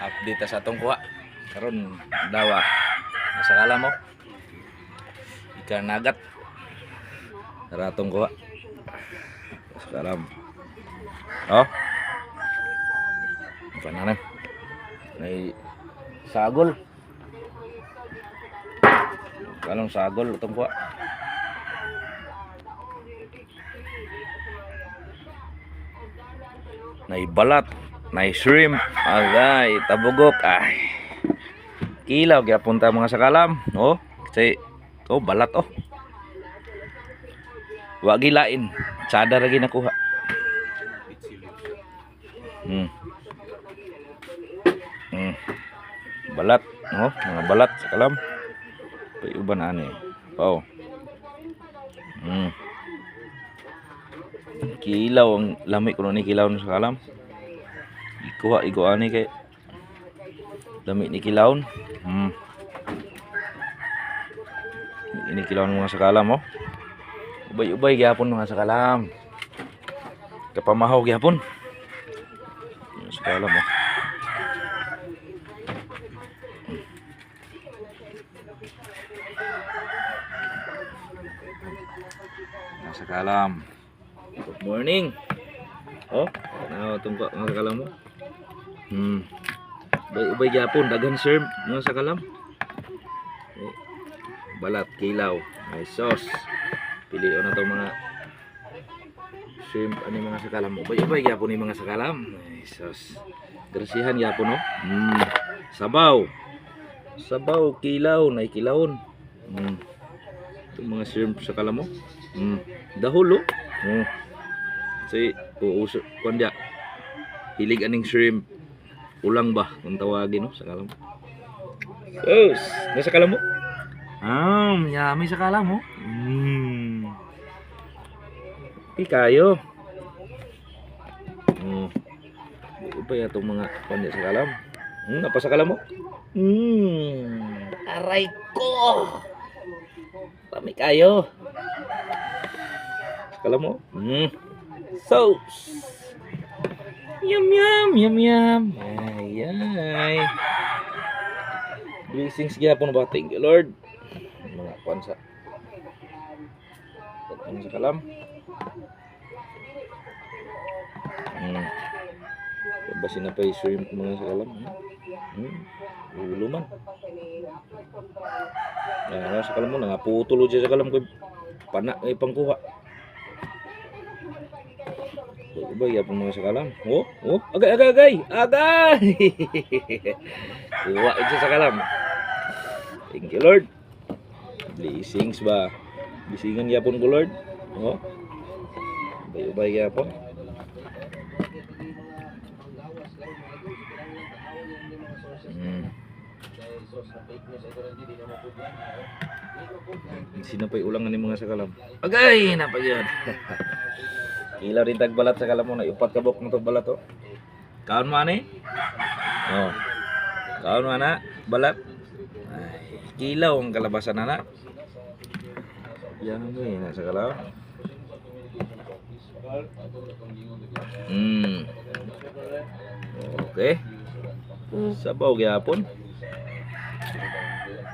update sa atong kuha karon dawa nasa kala mo ikan nagat para atong kuha nasa kalam oh pananan may sagol kalong sagol atong kuha naibalat na shrimp, agay, tabugok, ay, kilaw, kaya punta mga sakalam, oh, kasi, oh, balat, oh, wag gilain, sada lagi nakuha, balat, oh, mga balat, sakalam, payuban ani, oh, kilaw, ang lamig ko ni kilaw ng sakalam, ikuha ani kay dami ni kilawon ini kilawon mga sakalam oh ubay-ubay gyapon mga sakalam kapamahaw gyapon sakalam oh mga sakalam good morning oh ano tungkol mga sakalam mo ubay gyapon daghan shrimp mga sakalam balat kilaw may sauce pilion na to mga shrimp ani mga sakalam ubay gyapon ni mga sakalam may sauce grasihan gyapon no sabaw kilaw na kilawon itong mga shrimp sakalam mo dahol kasi uusok kondya hilig aning shrimp ulang ba kung tawagin no sakalam sus nasa kalam mo yummy sa kalam mo kayo iba itong mga kanya sa kalam apa sa kalam mo aray ko pami kayo sa kalam mo sauce yum. Ay. Blessings gyapon ba? Thank you Lord. Mga kwansa. Ang sa kalam. Basin na pa yung shrimp mga sa kalam. Ulo man. Sa kalam mo nangaputulo siya sa kalam ko. Panak ay pangkuha. Iba yapon mga sakalam. Oh, agay. Kuha ito sa kalam. Thank you Lord. Blessings ba? Bisingan yapon ko Lord. Oh. Ubay yapon. Sinapay ulang ni mga sakalam. Agay, napagyan. Kilaw rin tagbalat sa kalam mo na upat kabok ng balat oh. Kaon mo ani? Oh. Kaon mo na balat. Ay, kilaw ang kalabasan na. Yan mo sa kalaw. Okay. Sabaw gyapon.